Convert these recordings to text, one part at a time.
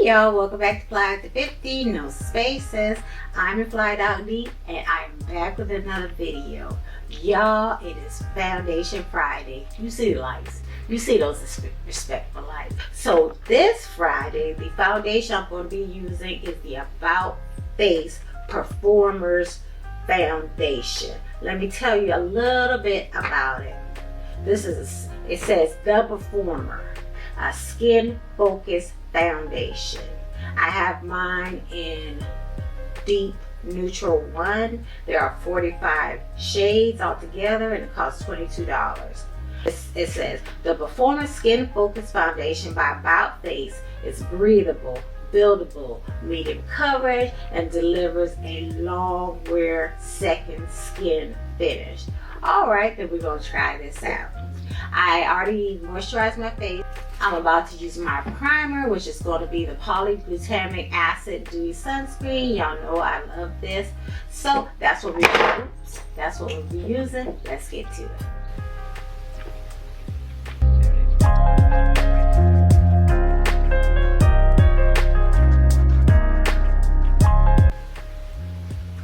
Y'all, welcome back to FlyafterFifty, no spaces. I'm your Flight Out D, and I'm back with another video. Y'all, it is Foundation Friday. You see the lights. You see those respectful lights. So this Friday, the foundation I'm going to be using is the About Face Performers Foundation. Let me tell you a little bit about it. It says The Performer, a skin focused foundation. I have mine in deep neutral 1. There are 45 shades altogether and it costs $22. It says the Performance Skin Focused Foundation by About Face is breathable, buildable, medium coverage, and delivers a long wear second skin finish. Alright, then we're going to try this out. I already moisturized my face. I'm about to use my primer, which is going to be the polyglutamic acid dewy sunscreen. Y'all know I love this. So that's what we'll be using. Let's get to it.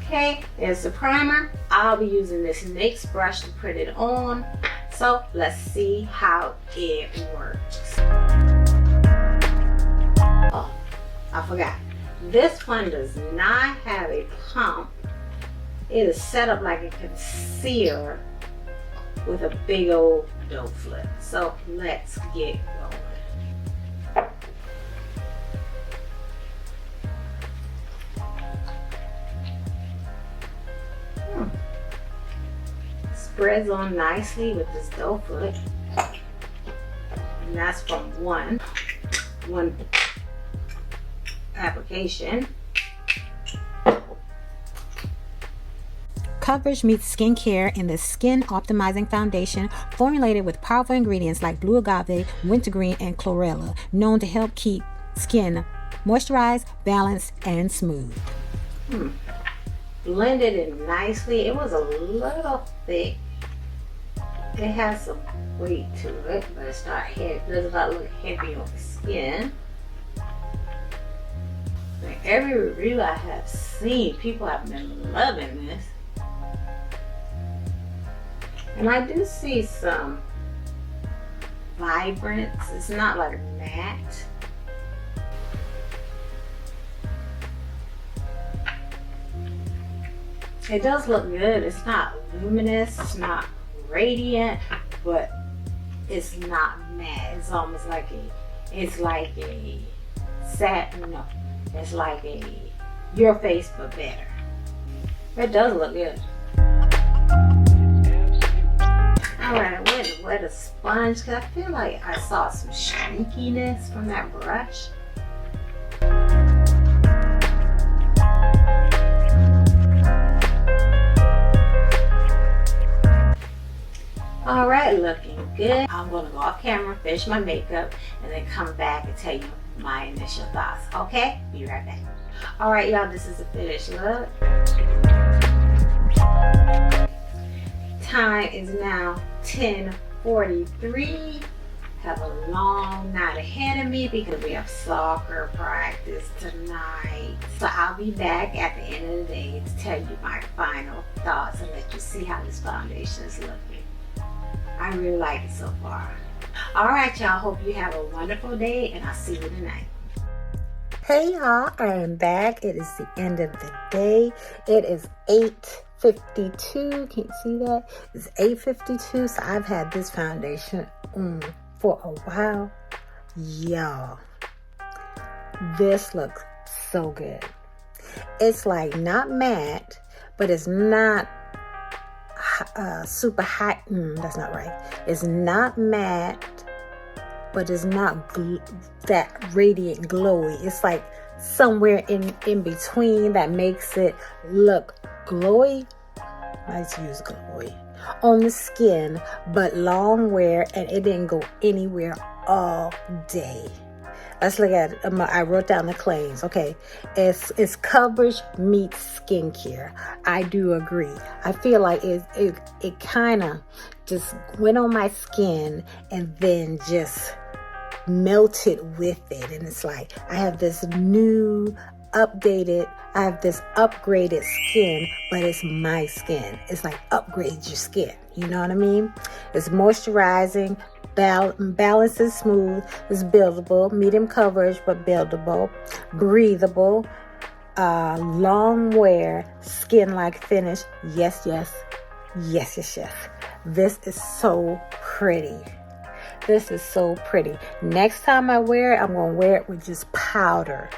Okay, there's the primer. I'll be using this NYX brush to put it on. So let's see how it works. Oh, I forgot. This one does not have a pump. It is set up like a concealer with a big old doe flip. So let's get going. Spreads on nicely with this doe foot, and that's from one application. Coverage meets skincare in this skin optimizing foundation formulated with powerful ingredients like blue agave, wintergreen, and chlorella, known to help keep skin moisturized, balanced, and smooth. Blended in nicely. It was a little thick. It has some weight to it, but it's not heavy. It does not look heavy on the skin. Like every review I have seen, people have been loving this. And I do see some vibrance. It's not like matte. It does look good. It's not luminous. It's not radiant, but it's not matte. It's almost like it's like a satin. No, it's like a Your Face but better. It does look good. Alright, I went and wet a sponge because I feel like I saw some streakiness from that brush. Alright, looking good. I'm going to go off camera, finish my makeup, and then come back and tell you my initial thoughts. Okay? Be right back. Alright, y'all, this is the finished look. Time is now 10:43. Have a long night ahead of me because we have soccer practice tonight. So I'll be back at the end of the day to tell you my final thoughts and let you see how this foundation is looking. I really like it so far. Alright, y'all, hope you have a wonderful day and I'll see you tonight. Hey y'all, I am back. It is the end of the day. It is 8:52. Can you see that? It's 8:52. So I've had this foundation for a while. Y'all, this looks so good. It's like not matte, but it's not super high. That's not right. It's not matte, but it's not that radiant glowy. It's like somewhere in between that makes it look glowy. Let's use glowy on the skin, but long wear, and it didn't go anywhere all day. Let's look at it. I wrote down the claims. Okay, it's coverage meets skincare. I do agree. I feel like it kind of just went on my skin and then just melted with it. And it's like, I have this upgraded skin, but it's my skin. It's like upgrade your skin. You know what I mean? It's moisturizing, balance is smooth, it's buildable, medium coverage, but buildable, breathable, long wear, skin-like finish. Yes. This is so pretty. This is so pretty. Next time I wear it, I'm going to wear it with just powder.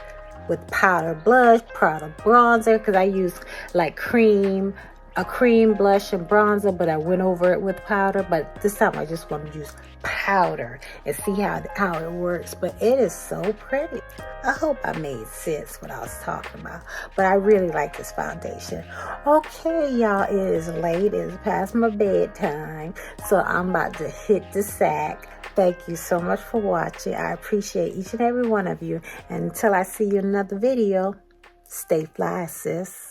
With powder blush, powder bronzer, because I use like a cream blush and bronzer, but I went over it with powder. But this time I just want to use powder and see how it works. But it is so pretty. I hope I made sense what I was talking about. But I really like this foundation. Okay, y'all, it is late. It's past my bedtime. So I'm about to hit the sack. Thank you so much for watching. I appreciate each and every one of you. And until I see you in another video, stay fly, sis.